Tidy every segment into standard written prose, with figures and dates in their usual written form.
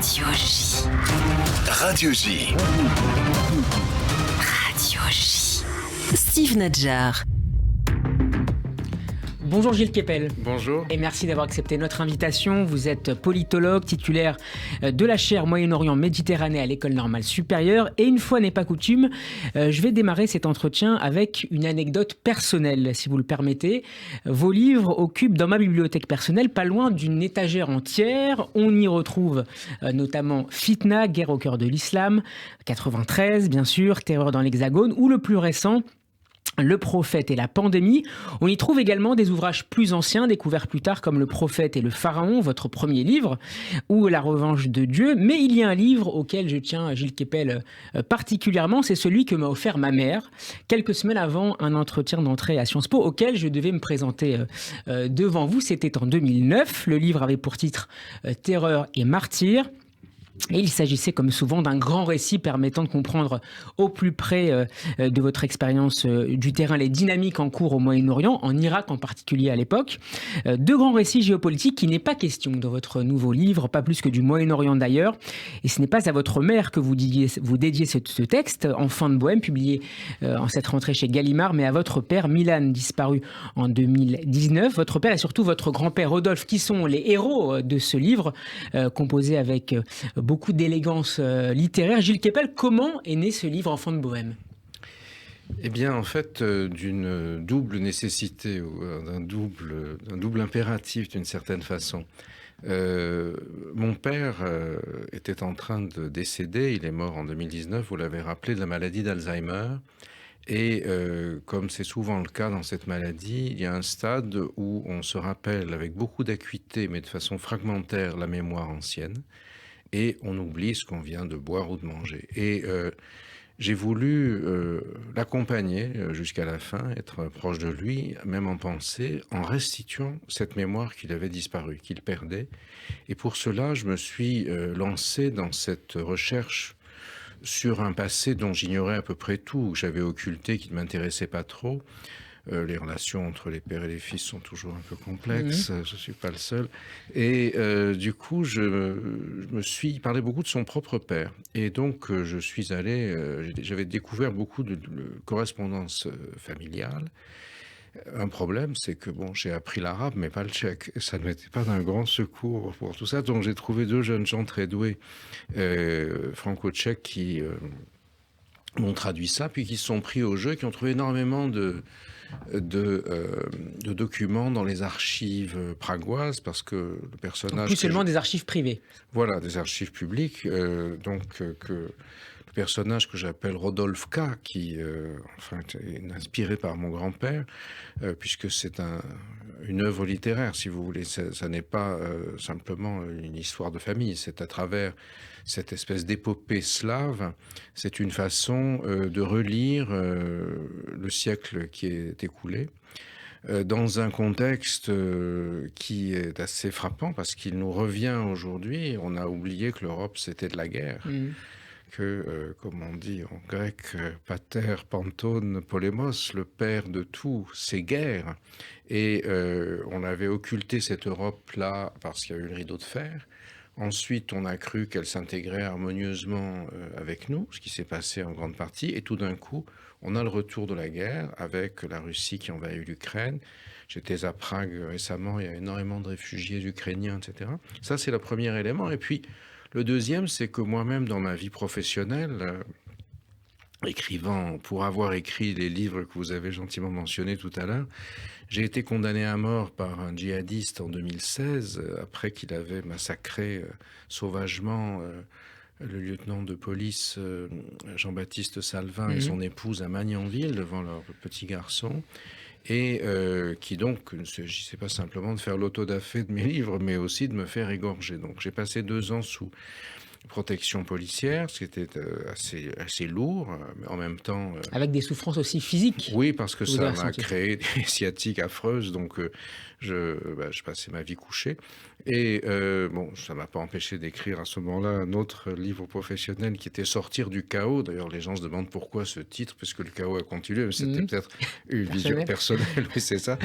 Radio J. Radio J. Radio J. Steve Nadjar. Bonjour Gilles Kepel. Bonjour. Et merci d'avoir accepté notre invitation. Vous êtes politologue, titulaire de la chaire Moyen-Orient Méditerranée à l'École normale supérieure. Et une fois n'est pas coutume, je vais démarrer cet entretien avec une anecdote personnelle, si vous le permettez. Vos livres occupent dans ma bibliothèque personnelle pas loin d'une étagère entière. On y retrouve notamment Fitna, guerre au cœur de l'islam, 93 bien sûr, Terreur dans l'Hexagone, ou le plus récent, Le prophète et la pandémie. On y trouve également des ouvrages plus anciens, découverts plus tard, comme Le prophète et le pharaon, votre premier livre, ou La revanche de Dieu. Mais il y a un livre auquel je tiens, Gilles Kepel, particulièrement, c'est celui que m'a offert ma mère, quelques semaines avant un entretien d'entrée à Sciences Po, auquel je devais me présenter devant vous. C'était en 2009. Le livre avait pour titre Terreur et martyr. Et il s'agissait, comme souvent, d'un grand récit permettant de comprendre au plus près de votre expérience du terrain les dynamiques en cours au Moyen-Orient, en Irak en particulier à l'époque. Deux grands récits géopolitiques qui n'est pas question dans votre nouveau livre, pas plus que du Moyen-Orient d'ailleurs. Et ce n'est pas à votre mère que vous dédiez ce texte, Enfant de Bohème, publié en cette rentrée chez Gallimard, mais à votre père, Milan, disparu en 2019. Votre père et surtout votre grand-père, Rodolphe, qui sont les héros de ce livre, composé avec beaucoup d'élégance littéraire. Gilles Kepel, comment est né ce livre Enfant de Bohème ? Eh bien, en fait, d'une double nécessité, ou d'un double impératif d'une certaine façon. Mon père était en train de décéder, il est mort en 2019, vous l'avez rappelé, de la maladie d'Alzheimer. Et comme c'est souvent le cas dans cette maladie, il y a un stade où on se rappelle avec beaucoup d'acuité, mais de façon fragmentaire, la mémoire ancienne. Et on oublie ce qu'on vient de boire ou de manger. Et j'ai voulu l'accompagner jusqu'à la fin, être proche de lui, même en pensée, en restituant cette mémoire qu'il avait disparu, qu'il perdait. Et pour cela, je me suis lancé dans cette recherche sur un passé dont j'ignorais à peu près tout, que j'avais occulté, qui ne m'intéressait pas trop. Les relations entre les pères et les fils sont toujours un peu complexes, je ne suis pas le seul. Et du coup, il parlait beaucoup de son propre père. Et donc, je suis allé, j'avais découvert beaucoup de correspondances familiales. Un problème, c'est que j'ai appris l'arabe, mais pas le tchèque. Ça ne m'était pas d'un grand secours pour tout ça. Donc, j'ai trouvé deux jeunes gens très doués, franco-tchèques, qui m'ont traduit ça, puis qui se sont pris au jeu, qui ont trouvé énormément de documents dans les archives pragoises, parce que le personnage... Donc plus seulement des archives privées. Voilà, des archives publiques. Que le personnage que j'appelle Rodolphe K, qui est inspiré par mon grand-père, puisque c'est une œuvre littéraire, si vous voulez. Ça n'est pas simplement une histoire de famille, c'est à travers cette espèce d'épopée slave, c'est une façon de relire le siècle qui est écoulé, dans un contexte qui est assez frappant, parce qu'il nous revient aujourd'hui. On a oublié que l'Europe, c'était de la guerre. Que, comme on dit en grec, pater panton polemos, le père de tout, c'est guerre. Et on avait occulté cette Europe-là parce qu'il y a eu le rideau de fer. Ensuite, on a cru qu'elle s'intégrait harmonieusement avec nous, ce qui s'est passé en grande partie. Et tout d'un coup, on a le retour de la guerre avec la Russie qui envahit l'Ukraine. J'étais à Prague récemment, il y a énormément de réfugiés ukrainiens, etc. Ça, c'est le premier élément. Et puis, le deuxième, c'est que moi-même, dans ma vie professionnelle, écrivant, pour avoir écrit les livres que vous avez gentiment mentionnés tout à l'heure, j'ai été condamné à mort par un djihadiste en 2016, après qu'il avait massacré sauvagement le lieutenant de police Jean-Baptiste Salvin et son épouse à Magnanville, devant leur petit garçon. Et qui donc ne s'agissait pas simplement de faire l'autodafé de mes livres, mais aussi de me faire égorger. Donc j'ai passé 2 ans sous protection policière, ce qui était assez lourd, mais en même temps... Avec des souffrances aussi physiques. Oui, parce que ça m'a ressenti. créé des sciatiques affreuses, donc je passais ma vie couché. Et ça ne m'a pas empêché d'écrire à ce moment-là un autre livre professionnel qui était Sortir du chaos. D'ailleurs, les gens se demandent pourquoi ce titre, puisque le chaos a continué, mais c'était peut-être une vision personnelle, oui, c'est ça.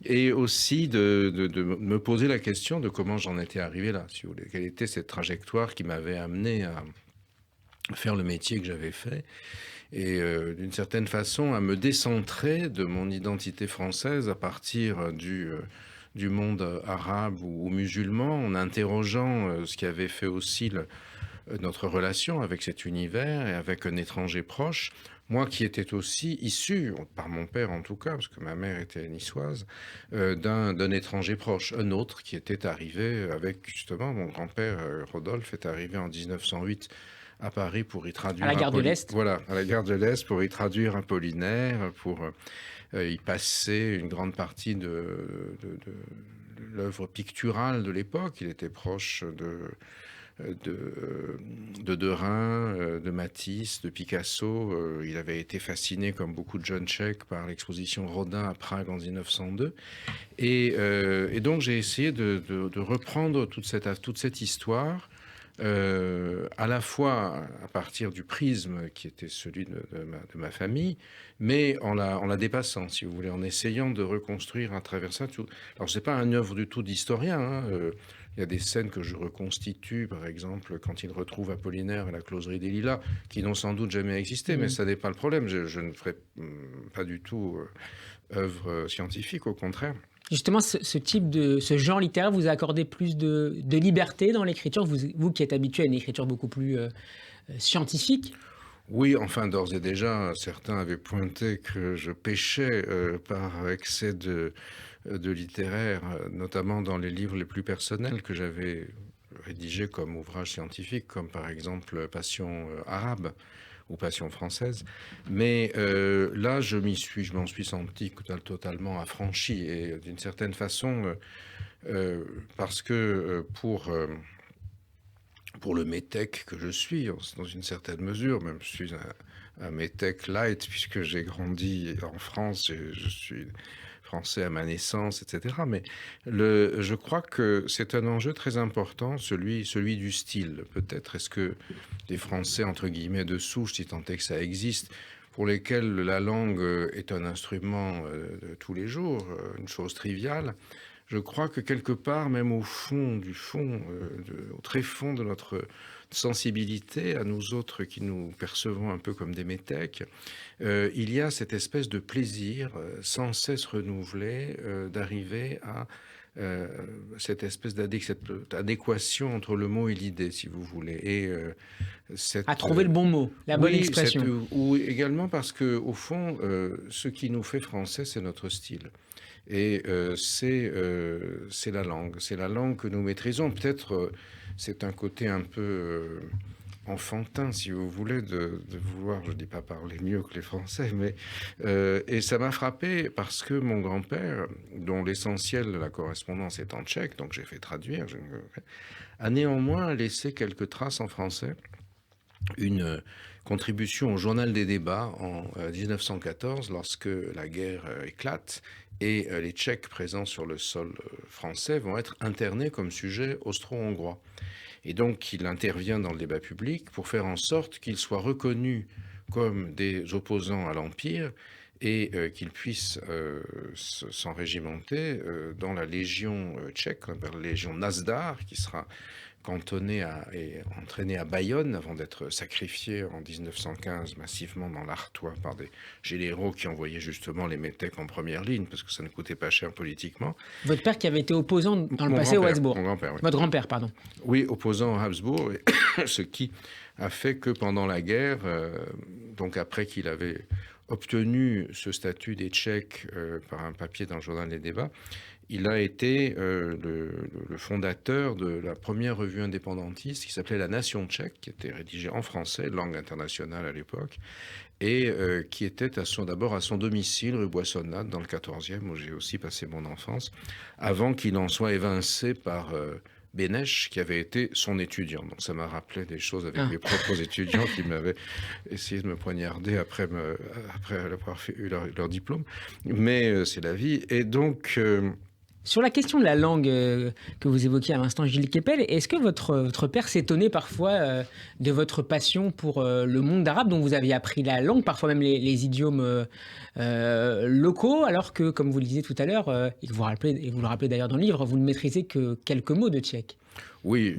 Et aussi de me poser la question de comment j'en étais arrivé là, si vous voulez. Quelle était cette trajectoire qui m'avait amené à faire le métier que j'avais fait et d'une certaine façon à me décentrer de mon identité française à partir du monde arabe ou musulman, en interrogeant ce qui avait fait aussi notre relation avec cet univers et avec un étranger proche. Moi qui étais aussi issu, par mon père en tout cas, parce que ma mère était niçoise, d'un étranger proche, un autre qui était arrivé avec, justement, mon grand-père Rodolphe est arrivé en 1908 à Paris pour y traduire... À la gare de l'Est. Voilà, à la gare de l'Est, pour y traduire Apollinaire, pour y passer une grande partie de l'œuvre picturale de l'époque. Il était proche de Derain, de Matisse, de Picasso. Il avait été fasciné, comme beaucoup de jeunes Tchèques, par l'exposition Rodin à Prague en 1902. Et donc j'ai essayé de reprendre toute cette histoire, à la fois à partir du prisme qui était celui de ma famille, mais en la dépassant, si vous voulez, en essayant de reconstruire à travers ça tout. Alors c'est pas une œuvre du tout d'historien, hein. Il y a des scènes que je reconstitue, par exemple, quand il retrouve Apollinaire et la closerie des Lilas, qui n'ont sans doute jamais existé, mais ça n'est pas le problème. Je ne ferai pas du tout œuvre scientifique, au contraire. Justement, ce genre littéraire vous a accordé plus de liberté dans l'écriture, vous qui êtes habitué à une écriture beaucoup plus scientifique. Oui, enfin, d'ores et déjà, certains avaient pointé que je péchais par excès de littéraire, notamment dans les livres les plus personnels que j'avais rédigés comme ouvrages scientifiques, comme par exemple Passion arabe ou Passion française. Mais là, je m'en suis senti totalement affranchi, et d'une certaine façon, parce que pour le métèque que je suis, dans une certaine mesure, même je suis un métèque light, puisque j'ai grandi en France, et je suis français à ma naissance, etc. Mais je crois que c'est un enjeu très important, celui du style. Peut-être est-ce que les Français, entre guillemets, de souche, si tant est que ça existe, pour lesquels la langue est un instrument de tous les jours, une chose triviale, je crois que quelque part, même au très fond de notre sensibilité, à nous autres qui nous percevons un peu comme des métèques, il y a cette espèce de plaisir sans cesse renouvelé d'arriver à cette espèce d'adéquation entre le mot et l'idée, si vous voulez. Et à trouver le bon mot, la bonne expression. Ou également parce que, au fond, ce qui nous fait français, c'est notre style. Et c'est la langue. C'est la langue que nous maîtrisons. Peut-être c'est un côté un peu enfantin, si vous voulez, de vouloir, je ne dis pas parler mieux que les Français, mais et ça m'a frappé parce que mon grand-père, dont l'essentiel de la correspondance est en tchèque, donc j'ai fait traduire, a néanmoins laissé quelques traces en français. Une contribution au Journal des débats en 1914, lorsque la guerre éclate et les Tchèques présents sur le sol français vont être internés comme sujet austro-hongrois. Et donc il intervient dans le débat public pour faire en sorte qu'ils soient reconnus comme des opposants à l'Empire et qu'ils puissent s'enrégimenter dans la légion tchèque, la légion Nazdar, qui sera cantonné et entraîné à Bayonne avant d'être sacrifié en 1915 massivement dans l'Artois par des généraux qui envoyaient justement les métèques en première ligne parce que ça ne coûtait pas cher politiquement. Votre père qui avait été opposant dans le passé aux Habsbourg. Mon grand-père, oui. Votre grand-père, pardon. Oui, opposant aux Habsbourg, ce qui a fait que pendant la guerre, donc après qu'il avait obtenu ce statut des Tchèques par un papier dans le journal des débats, il a été le fondateur de la première revue indépendantiste qui s'appelait La Nation tchèque, qui était rédigée en français, langue internationale à l'époque, et qui était d'abord à son domicile, rue Boissonnade, dans le 14e, où j'ai aussi passé mon enfance, avant qu'il en soit évincé par Bénèche, qui avait été son étudiant. Donc ça m'a rappelé des choses avec mes propres étudiants qui m'avaient essayé de me poignarder après avoir eu leur diplôme. Mais c'est la vie. Et donc... Sur la question de la langue que vous évoquiez à l'instant, Gilles Kepel, est-ce que votre père s'étonnait parfois de votre passion pour le monde arabe, dont vous aviez appris la langue, parfois même les idiomes locaux, alors que, comme vous le disiez tout à l'heure, et vous le rappelez d'ailleurs dans le livre, vous ne maîtrisez que quelques mots de tchèque? Oui,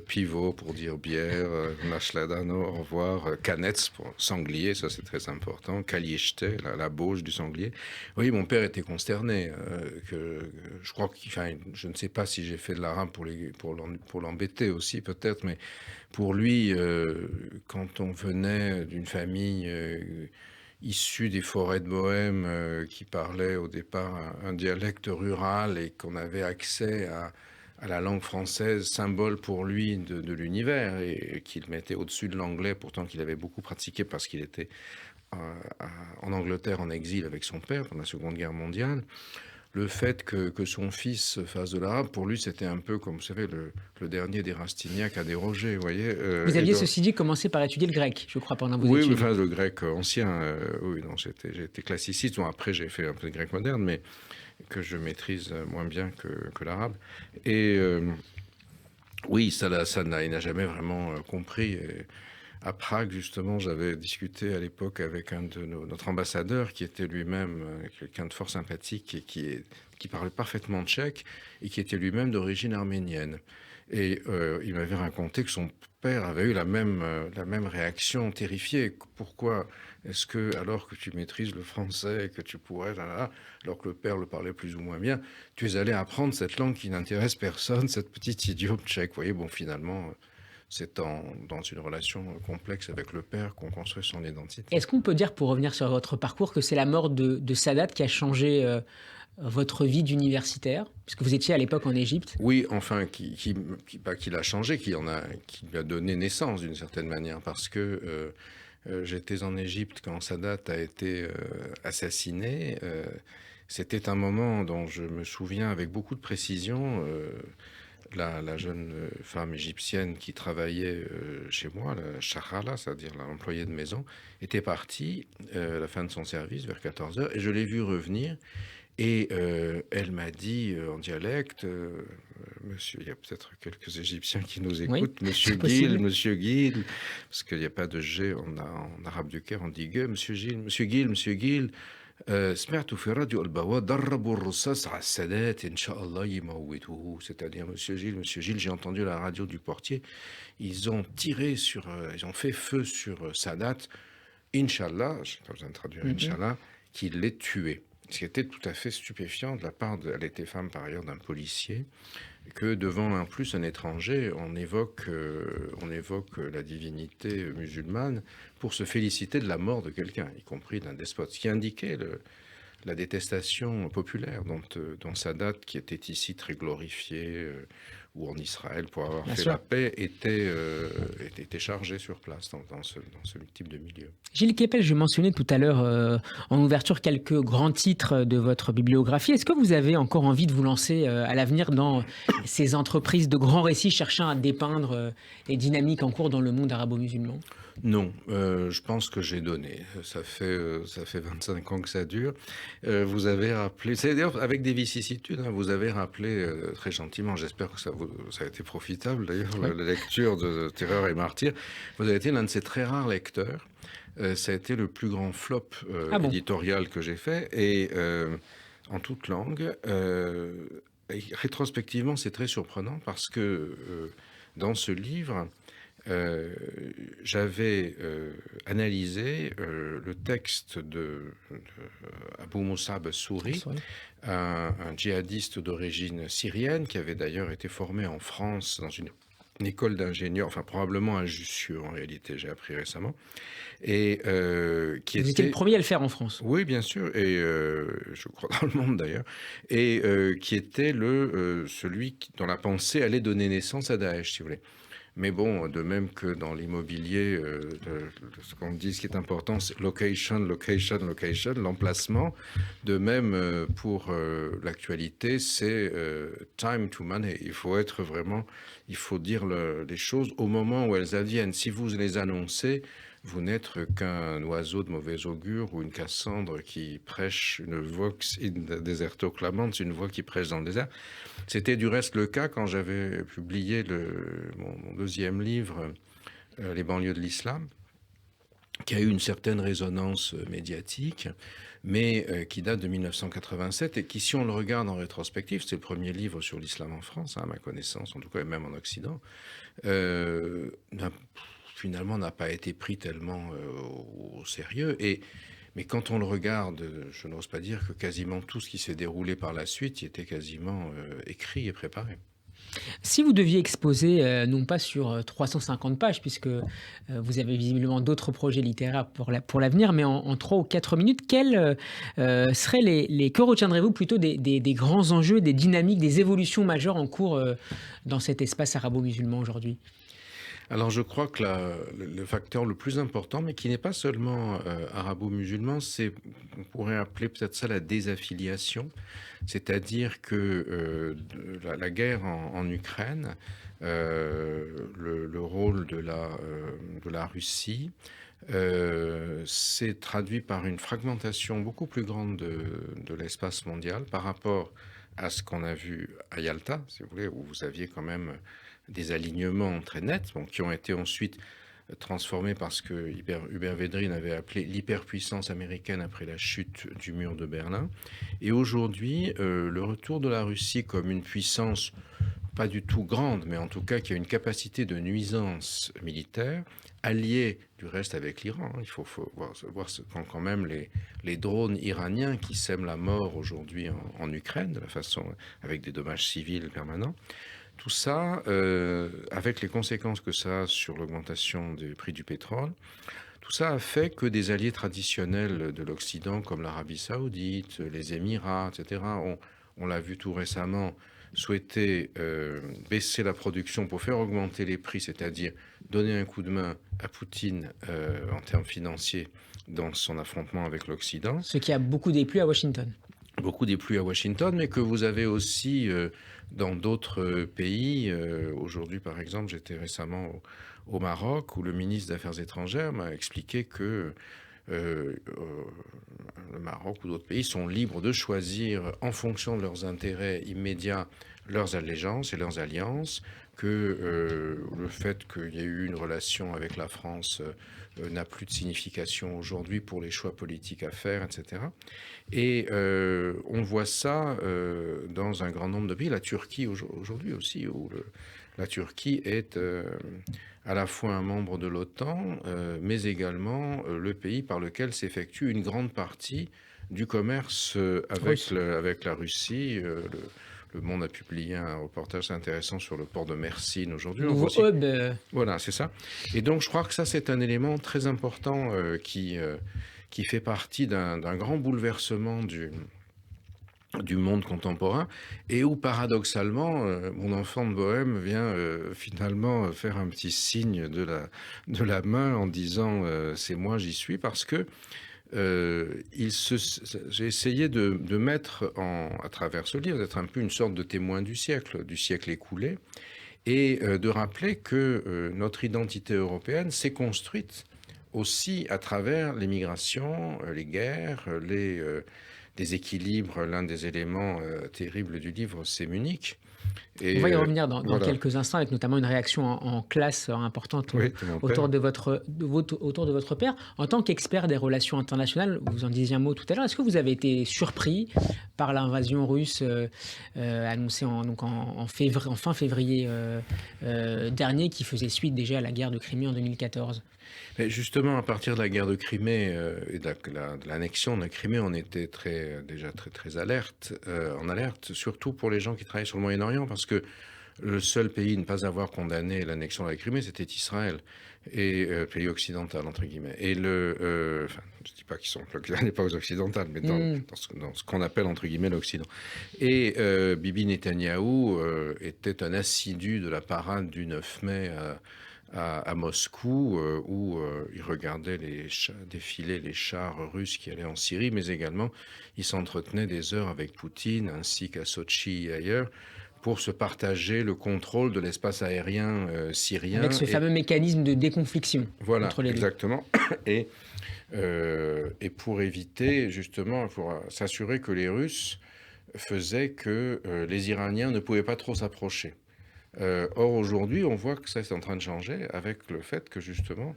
pivot pour dire bière, nashladano, au revoir, kanets pour sanglier, ça c'est très important, kalichte, la bauge du sanglier. Oui, mon père était consterné. Je crois je ne sais pas si j'ai fait de l'arabe pour l'embêter aussi peut-être, mais pour lui, quand on venait d'une famille issue des forêts de Bohême qui parlait au départ un dialecte rural et qu'on avait accès à la langue française, symbole pour lui de l'univers, et qu'il mettait au-dessus de l'anglais, pourtant qu'il avait beaucoup pratiqué parce qu'il était en Angleterre en exil avec son père pendant la Seconde Guerre mondiale. Le fait que son fils fasse de l'arabe, pour lui, c'était un peu comme, vous savez, le dernier des Rastignac à déroger, vous voyez. Vous aviez, ceci dit, commencé par étudier le grec, je crois, pendant vos études. Oui, enfin, le grec ancien, oui, non, j'étais classiciste. Bon, après, j'ai fait un peu de grec moderne, mais que je maîtrise moins bien que l'arabe. Et oui, il n'a jamais vraiment compris. Et à Prague, justement, j'avais discuté à l'époque avec notre ambassadeur, qui était lui-même quelqu'un de fort sympathique et qui parlait parfaitement tchèque et qui était lui-même d'origine arménienne. Et il m'avait raconté que son père avait eu la même réaction terrifiée. Pourquoi est-ce que, alors que tu maîtrises le français et que tu pourrais, alors que le père le parlait plus ou moins bien, tu es allé apprendre cette langue qui n'intéresse personne, cette petite idiome tchèque. Vous voyez, bon, finalement, c'est dans une relation complexe avec le père qu'on construit son identité. Est-ce qu'on peut dire, pour revenir sur votre parcours, que c'est la mort de Sadat qui a changé votre vie d'universitaire, puisque vous étiez à l'époque en Égypte? Oui, enfin, qui l'a changé, qui lui a donné naissance d'une certaine manière, parce que j'étais en Égypte quand Sadat a été assassiné. C'était un moment dont je me souviens avec beaucoup de précision. La jeune femme égyptienne qui travaillait chez moi, la shakhala, c'est-à-dire l'employée de maison, était partie à la fin de son service vers 14h, et je l'ai vue revenir. Et elle m'a dit en dialecte, monsieur, il y a peut-être quelques Égyptiens qui nous écoutent, oui, monsieur Gil, parce qu'il n'y a pas de G en arabe du Caire, on dit G, monsieur Gil, سمعت في راديو البواب ضربوا الرصاص على السادات إن شاء الله يموتوه, c'est-à-dire monsieur Gilles, j'ai entendu la radio du portier, ils ont fait feu sur Sadat, Inch'Allah, je n'ai pas besoin de traduire Inch'Allah, qu'il l'ait tué. Ce qui était tout à fait stupéfiant de la part elle était femme par ailleurs d'un policier, que devant en plus un étranger, on évoque la divinité musulmane pour se féliciter de la mort de quelqu'un, y compris d'un despote, ce qui indiquait la détestation populaire dont Sadat, qui était ici très glorifié, ou en Israël pour avoir fait la paix, était chargé sur place dans ce type de milieu. Gilles Kepel, je mentionnais tout à l'heure en ouverture quelques grands titres de votre bibliographie. Est-ce que vous avez encore envie de vous lancer à l'avenir dans ces entreprises de grands récits cherchant à dépeindre les dynamiques en cours dans le monde arabo-musulman ? Non, je pense que j'ai donné. Ça fait 25 ans que ça dure. Vous avez rappelé, c'est d'ailleurs avec des vicissitudes, hein, vous avez rappelé très gentiment, j'espère que ça a été profitable d'ailleurs, la lecture de Terreur et Martyrs. Vous avez été l'un de ces très rares lecteurs. Ça a été le plus grand flop éditorial que j'ai fait, et en toute langue. Et rétrospectivement, c'est très surprenant parce que dans ce livre, j'avais analysé le texte de Abou Mus'ab Souri, un djihadiste d'origine syrienne qui avait d'ailleurs été formé en France dans une école d'ingénieurs, enfin probablement à Jussieu en réalité, j'ai appris récemment. Et qui Vous étiez le premier à le faire en France. Oui, bien sûr, et je crois dans le monde d'ailleurs, et qui était celui dont la pensée allait donner naissance à Daesh, si vous voulez. Mais bon, de même que dans l'immobilier, ce qu'on dit, ce qui est important, c'est location, location, location, l'emplacement. De même, pour l'actualité, c'est time to money. Il faut dire les choses au moment où elles adviennent. Si vous les annoncez, vous n'êtes qu'un oiseau de mauvais augure ou une Cassandre qui prêche une vox in deserto clamans, une voix qui prêche dans le désert. C'était du reste le cas quand j'avais publié mon deuxième livre, Les banlieues de l'islam, qui a eu une certaine résonance médiatique, mais qui date de 1987 et qui, si on le regarde en rétrospective, c'est le premier livre sur l'islam en France, à ma connaissance, en tout cas, et même en Occident, finalement n'a pas été pris tellement au sérieux. Mais quand on le regarde, je n'ose pas dire que quasiment tout ce qui s'est déroulé par la suite y était quasiment écrit et préparé. Si vous deviez exposer, non pas sur 350 pages, puisque vous avez visiblement d'autres projets littéraires pour l'avenir, mais en 3 ou 4 minutes, quels seraient que retiendrez-vous plutôt des grands enjeux, des dynamiques, des évolutions majeures en cours dans cet espace arabo-musulman aujourd'hui ? Alors je crois que le facteur le plus important, mais qui n'est pas seulement arabo-musulman, on pourrait appeler peut-être ça la désaffiliation, c'est-à-dire que la guerre en Ukraine, le rôle de la Russie, s'est traduit par une fragmentation beaucoup plus grande de l'espace mondial par rapport à ce qu'on a vu à Yalta, si vous voulez, où vous aviez quand même des alignements très nets, qui ont été ensuite transformés par ce que Hubert Védrine avait appelé l'hyperpuissance américaine après la chute du mur de Berlin. Et aujourd'hui, le retour de la Russie comme une puissance pas du tout grande, mais en tout cas qui a une capacité de nuisance militaire, alliée du reste avec l'Iran. Il faut voir quand même les drones iraniens qui sèment la mort aujourd'hui en Ukraine, de la façon avec des dommages civils permanents. Tout ça, avec les conséquences que ça a sur l'augmentation des prix du pétrole, tout ça a fait que des alliés traditionnels de l'Occident, comme l'Arabie Saoudite, les Émirats, etc., on l'a vu tout récemment, souhaitaient baisser la production pour faire augmenter les prix, c'est-à-dire donner un coup de main à Poutine en termes financiers dans son affrontement avec l'Occident. Ce qui a beaucoup déplu à Washington. Beaucoup déplu à Washington, mais que vous avez aussi dans d'autres pays. Aujourd'hui, par exemple, j'étais récemment au Maroc, où le ministre des Affaires étrangères m'a expliqué que le Maroc ou d'autres pays sont libres de choisir, en fonction de leurs intérêts immédiats, leurs allégeances et leurs alliances, que le fait qu'il y ait eu une relation avec la France n'a plus de signification aujourd'hui pour les choix politiques à faire, etc. Et on voit ça dans un grand nombre de pays. La Turquie aujourd'hui aussi, où la Turquie est à la fois un membre de l'OTAN, mais également le pays par lequel s'effectue une grande partie du commerce avec la Russie. Le Monde a publié un reportage intéressant sur le port de Mersine aujourd'hui. Nouveau hub. Voilà, c'est ça. Et donc, je crois que ça, c'est un élément très important qui fait partie d'un grand bouleversement du monde contemporain et où, paradoxalement, mon enfant de Bohème vient finalement faire un petit signe de la main en disant « c'est moi, j'y suis » parce que j'ai essayé de mettre à travers ce livre, d'être un peu une sorte de témoin du siècle écoulé, et de rappeler que notre identité européenne s'est construite aussi à travers les migrations, les guerres, les déséquilibres. L'un des éléments terribles du livre, c'est Munich. Et on va y revenir dans quelques instants, avec notamment une réaction en classe importante autour de votre père. En tant qu'expert des relations internationales, vous en disiez un mot tout à l'heure, est-ce que vous avez été surpris par l'invasion russe annoncée en fin février dernier, qui faisait suite déjà à la guerre de Crimée en 2014 ? Mais justement, à partir de la guerre de Crimée et de l'annexion de la Crimée, on était déjà très alerte, surtout pour les gens qui travaillent sur le Moyen-Orient, parce que Le seul pays à ne pas avoir condamné l'annexion de la Crimée, c'était Israël, et pays occidental, entre guillemets. Et enfin, je ne dis pas qu'ils sont à l'époque occidentale, mais dans ce qu'on appelle, entre guillemets, l'Occident. Et Bibi Netanyahou était un assidu de la parade du 9 mai à Moscou, où il regardait défiler les chars russes qui allaient en Syrie, mais également il s'entretenait des heures avec Poutine, ainsi qu'à Sochi et ailleurs, pour se partager le contrôle de l'espace aérien syrien. Avec ce fameux mécanisme de déconfliction entre les deux. Exactement. Et pour éviter, justement, pour s'assurer que les Russes faisaient que les Iraniens ne pouvaient pas trop s'approcher. Or, aujourd'hui, on voit que ça est en train de changer avec le fait que, justement,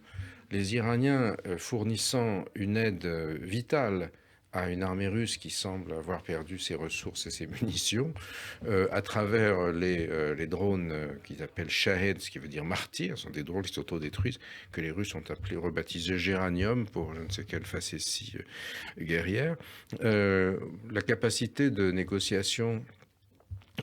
les Iraniens fournissant une aide vitale à une armée russe qui semble avoir perdu ses ressources et ses munitions, à travers les drones qu'ils appellent Shahed, ce qui veut dire martyrs, ce sont des drones qui s'autodétruisent, que les Russes ont rebaptisés Géranium pour je ne sais quelle facétie guerrière. La capacité de négociation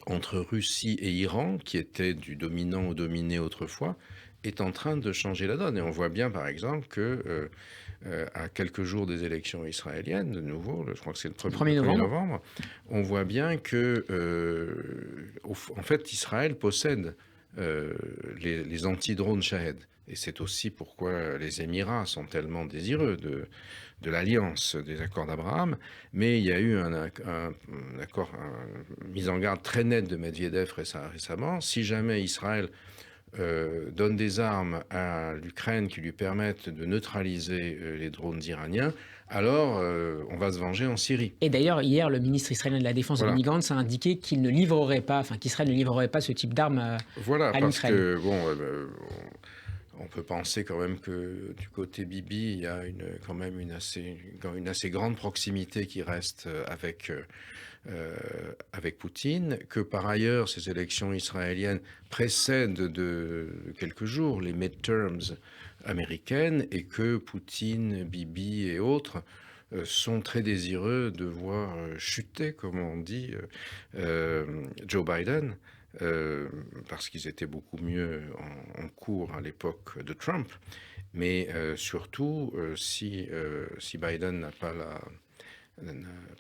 entre Russie et Iran, qui était du dominant au dominé autrefois, est en train de changer la donne. Et on voit bien, par exemple, que à quelques jours des élections israéliennes, de nouveau, je crois que c'est le 1er novembre, on voit bien que, en fait, Israël possède les anti-drones Shahed. Et c'est aussi pourquoi les Émirats sont tellement désireux de l'alliance des accords d'Abraham. Mais il y a eu un accord, une mise en garde très nette de Medvedev récemment. Si jamais Israël donne des armes à l'Ukraine qui lui permettent de neutraliser les drones iraniens, alors on va se venger en Syrie. Et d'ailleurs, hier, le ministre israélien de la Défense, Benny Gantz, a indiqué qu'il ne livrerait pas, qu'Israël ne livrerait pas ce type d'armes à l'Ukraine. Parce que, on peut penser quand même que du côté Bibi, il y a quand même une assez grande proximité qui reste avec Poutine, que par ailleurs, ces élections israéliennes précèdent de quelques jours les midterms américaines et que Poutine, Bibi et autres sont très désireux de voir chuter, comme on dit, Joe Biden, parce qu'ils étaient beaucoup mieux en cours à l'époque de Trump. Mais surtout, si Biden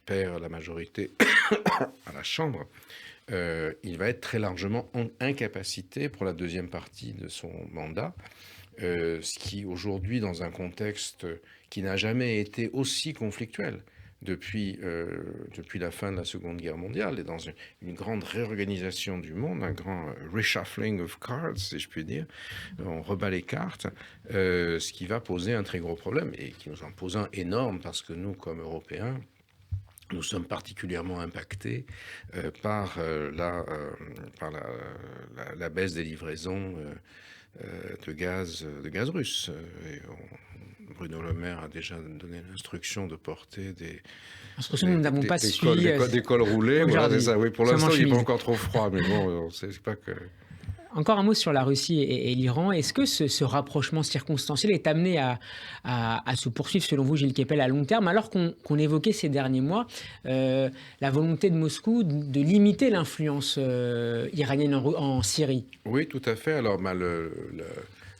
perd la majorité à la Chambre, il va être très largement en incapacité pour la deuxième partie de son mandat, ce qui aujourd'hui, dans un contexte qui n'a jamais été aussi conflictuel depuis la fin de la Seconde Guerre mondiale et dans une grande réorganisation du monde, un grand reshuffling of cards, si je puis dire, on rebat les cartes, ce qui va poser un très gros problème et qui nous en pose un énorme parce que nous, comme Européens, nous sommes particulièrement impactés par la baisse des livraisons de gaz russe. Bruno Le Maire a déjà donné l'instruction de porter des cols roulés. Voilà, c'est ça. Oui, pour l'instant, il n'est pas encore trop froid, mais bon, on ne sait pas que... Encore un mot sur la Russie et l'Iran. Est-ce que ce rapprochement circonstanciel est amené à se poursuivre, selon vous, Gilles Kepel, à long terme, alors qu'on évoquait ces derniers mois la volonté de Moscou de limiter l'influence iranienne en Syrie? Oui, tout à fait. Alors, la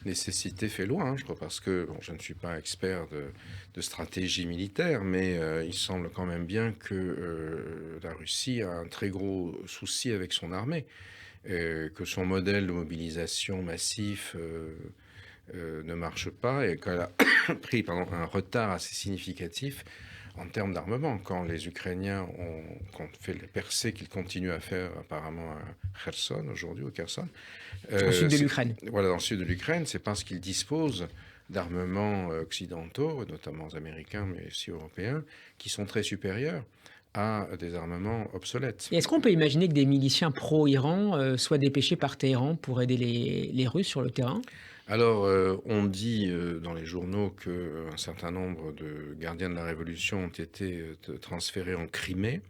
nécessité fait loi, je crois, parce que je ne suis pas expert de stratégie militaire, mais il semble quand même bien que la Russie a un très gros souci avec son armée. Que son modèle de mobilisation massif ne marche pas et qu'elle a pris un retard assez significatif en termes d'armement. Quand les Ukrainiens ont fait les percées qu'ils continuent à faire apparemment à Kherson aujourd'hui, au Kherson. Au sud de l'Ukraine. Voilà, dans le sud de l'Ukraine, c'est parce qu'ils disposent d'armements occidentaux, notamment américains, mais aussi européens, qui sont très supérieurs à des armements obsolètes. Et est-ce qu'on peut imaginer que des miliciens pro-Iran soient dépêchés par Téhéran pour aider les Russes sur le terrain? Alors, on dit dans les journaux qu'un certain nombre de gardiens de la Révolution ont été transférés en Crimée.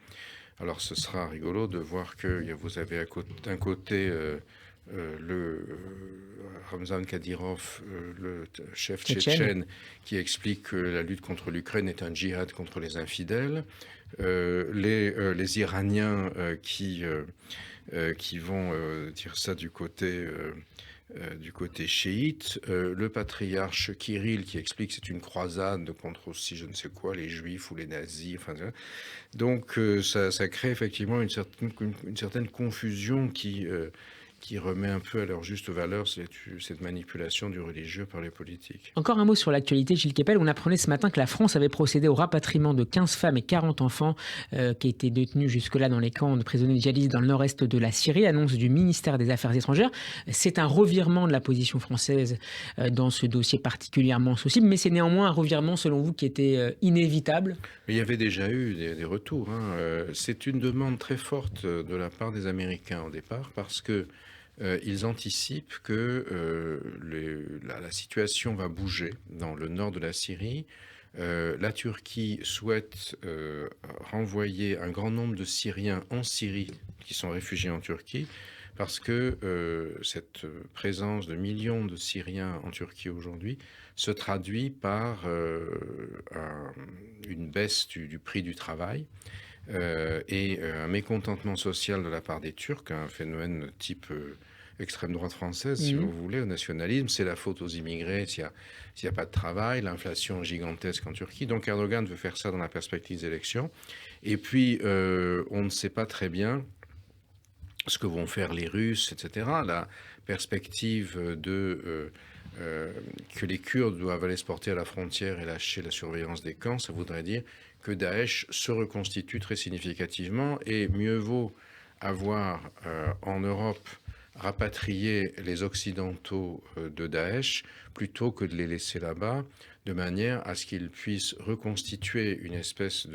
Alors, ce sera rigolo de voir que vous avez d'un côté le Ramzan Kadyrov, le chef tchétchène, qui explique que la lutte contre l'Ukraine est un djihad contre les infidèles. Les Iraniens qui qui vont dire ça du côté chiite, le patriarche Kirill qui explique que c'est une croisade contre aussi je ne sais quoi, les juifs ou les nazis. Enfin, donc ça crée effectivement une certaine confusion qui remet un peu à leur juste valeur cette manipulation du religieux par les politiques. Encore un mot sur l'actualité, Gilles Kepel. On apprenait ce matin que la France avait procédé au rapatriement de 15 femmes et 40 enfants qui étaient détenus jusque-là dans les camps de prisonniers djihadistes dans le nord-est de la Syrie, annonce du ministère des Affaires étrangères. C'est un revirement de la position française dans ce dossier particulièrement sensible, mais c'est néanmoins un revirement, selon vous, qui était inévitable. Mais il y avait déjà eu des retours. C'est une demande très forte de la part des Américains au départ, parce que ils anticipent que la situation va bouger dans le nord de la Syrie. La Turquie souhaite renvoyer un grand nombre de Syriens en Syrie qui sont réfugiés en Turquie, parce que cette présence de millions de Syriens en Turquie aujourd'hui se traduit par une baisse du prix du travail. Et un mécontentement social de la part des Turcs, un phénomène type extrême droite française, si vous voulez, au nationalisme. C'est la faute aux immigrés s'il n'y a pas de travail, l'inflation gigantesque en Turquie. Donc Erdogan veut faire ça dans la perspective des élections. Et puis, on ne sait pas très bien ce que vont faire les Russes, etc. La perspective que les Kurdes doivent aller se porter à la frontière et lâcher la surveillance des camps, ça voudrait dire que Daesh se reconstitue très significativement, et mieux vaut avoir en Europe rapatrié les Occidentaux de Daesh plutôt que de les laisser là-bas, de manière à ce qu'ils puissent reconstituer une espèce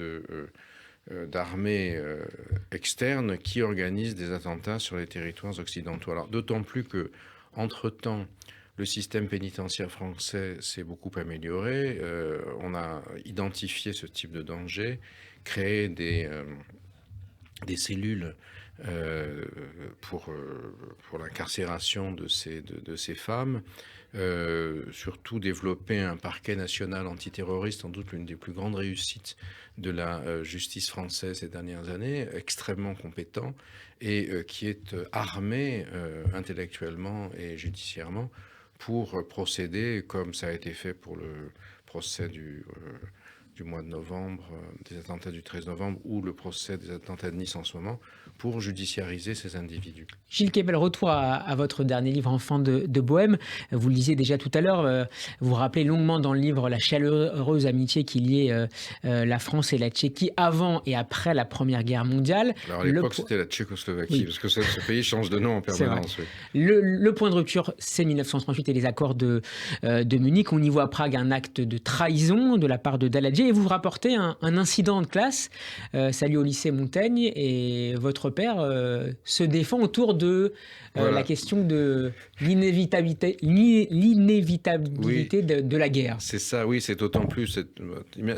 d'armée externe qui organise des attentats sur les territoires occidentaux. Alors, d'autant plus que, entre-temps, le système pénitentiaire français s'est beaucoup amélioré. On a identifié ce type de danger, créé des cellules pour l'incarcération de ces femmes, surtout développer un parquet national antiterroriste, sans doute l'une des plus grandes réussites de la justice française ces dernières années, extrêmement compétent et qui est armé intellectuellement et judiciairement pour procéder, comme ça a été fait pour le procès du mois de novembre, des attentats du 13 novembre, ou le procès des attentats de Nice en ce moment, pour judiciariser ces individus. Gilles Kepel, retour à votre dernier livre, Enfants de Bohème. Vous le lisiez déjà tout à l'heure. Vous vous rappelez longuement dans le livre la chaleureuse amitié qui liait la France et la Tchéquie avant et après la Première Guerre mondiale. Alors à l'époque, c'était la Tchécoslovaquie, oui, parce que ce pays change de nom en permanence. Oui. Le point de rupture, c'est 1938 et les accords de Munich. On y voit à Prague un acte de trahison de la part de Daladier. Et vous rapportez un incident de classe, salut au lycée Montaigne, et votre père se défend autour de la question de l'inévitabilité de la guerre. C'est ça, oui, c'est d'autant plus.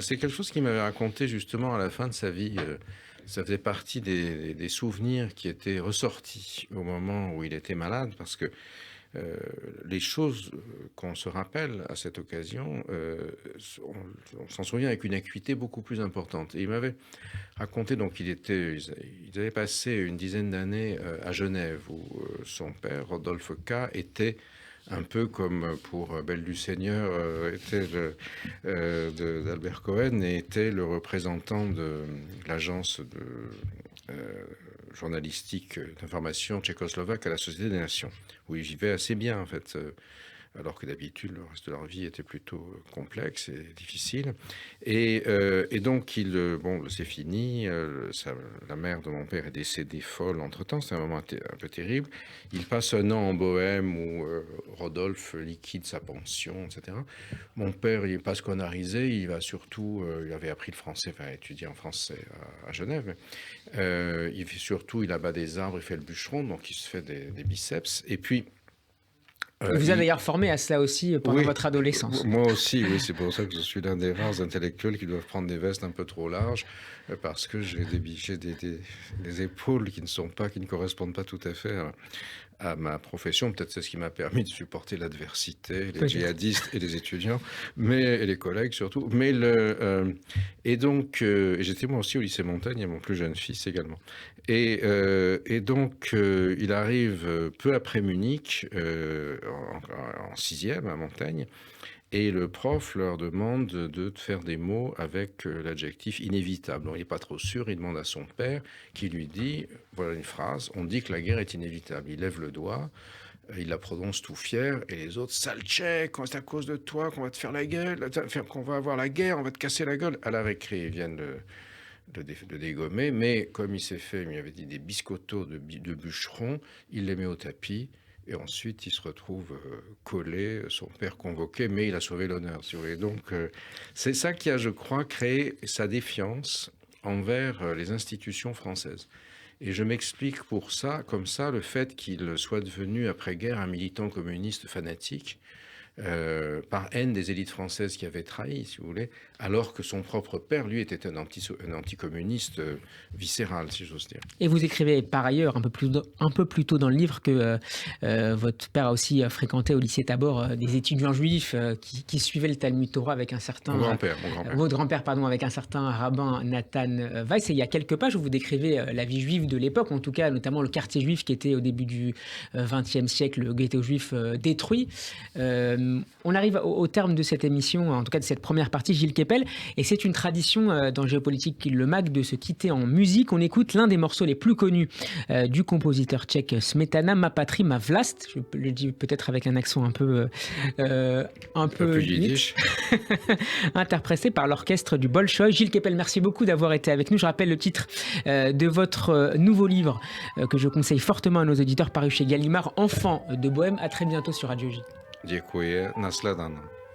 C'est quelque chose qu'il m'avait raconté justement à la fin de sa vie. Ça faisait partie des souvenirs qui étaient ressortis au moment où il était malade, parce que les choses qu'on se rappelle à cette occasion, on s'en souvient avec une acuité beaucoup plus importante. Et il m'avait raconté, donc ils avaient passé une dizaine d'années à Genève, où son père, Rodolphe K., était un peu comme pour Belle du Seigneur, était d'Albert Cohen, et était le représentant de l'agence journalistique d'information tchécoslovaque à la Société des Nations, où ils vivaient assez bien en fait, alors que d'habitude le reste de leur vie était plutôt complexe et difficile. Et donc c'est fini. La mère de mon père est décédée folle entre-temps. C'est un moment un peu terrible. Il passe un an en Bohème où Rodolphe liquide sa pension, etc. Mon père, il n'est pas scolarisé. Il va surtout, il avait appris le français, enfin étudié en français à Genève. Il abat des arbres, il fait le bûcheron, donc il se fait des biceps. Et puis vous avez d'ailleurs formé à cela aussi pendant votre adolescence. Moi aussi, oui, c'est pour ça que je suis l'un des rares intellectuels qui doivent prendre des vestes un peu trop larges, parce que j'ai des épaules qui ne correspondent pas tout à fait à ma profession. Peut-être c'est ce qui m'a permis de supporter l'adversité, les djihadistes et les étudiants, et les collègues surtout. Et donc, j'étais moi aussi au lycée Montaigne, et mon plus jeune fils également. Et donc, il arrive peu après Munich, en 6e à Montaigne, et le prof leur demande de faire des mots avec l'adjectif inévitable. Donc, il n'est pas trop sûr, il demande à son père qui lui dit, voilà une phrase, on dit que la guerre est inévitable. Il lève le doigt, il la prononce tout fier, et les autres, sale tchèque, c'est à cause de toi qu'on va te faire la gueule, qu'on va avoir la guerre, on va te casser la gueule. À la récré, ils viennent de dégommer, mais comme il s'est fait, il m'avait dit des biscottos de bûcherons, il les met au tapis. Et ensuite, il se retrouve collé, son père convoqué, mais il a sauvé l'honneur, si vous voulez. Donc, c'est ça qui a, je crois, créé sa défiance envers les institutions françaises. Et je m'explique pour ça, comme ça, le fait qu'il soit devenu, après-guerre, un militant communiste fanatique, par haine des élites françaises qui avaient trahi, si vous voulez, alors que son propre père, lui, était un anticommuniste viscéral, si j'ose dire. Et vous écrivez par ailleurs, un peu plus tôt dans le livre, que votre père a aussi fréquenté au lycée Tabor des étudiants juifs qui suivaient le Talmud Torah avec un certain... Mon grand-père. Votre grand-père, pardon, avec un certain rabbin Nathan Weiss. Et il y a quelques pages où vous décrivez la vie juive de l'époque, en tout cas, notamment le quartier juif qui était au début du XXe siècle, le ghetto juif détruit. On arrive au terme de cette émission, en tout cas de cette première partie, Gilles Kepel, et c'est une tradition dans Géopolitique le MAG de se quitter en musique. On écoute l'un des morceaux les plus connus du compositeur tchèque Smetana, Ma patrie, ma vlast. Je le dis peut-être avec un accent un peu yiddish. Interprété par l'orchestre du Bolchoï. Gilles Kepel, merci beaucoup d'avoir été avec nous. Je rappelle le titre de votre nouveau livre que je conseille fortement à nos auditeurs, paru chez Gallimard, Enfants de Bohème. À très bientôt sur Radio J. Děkuji, nashledanou.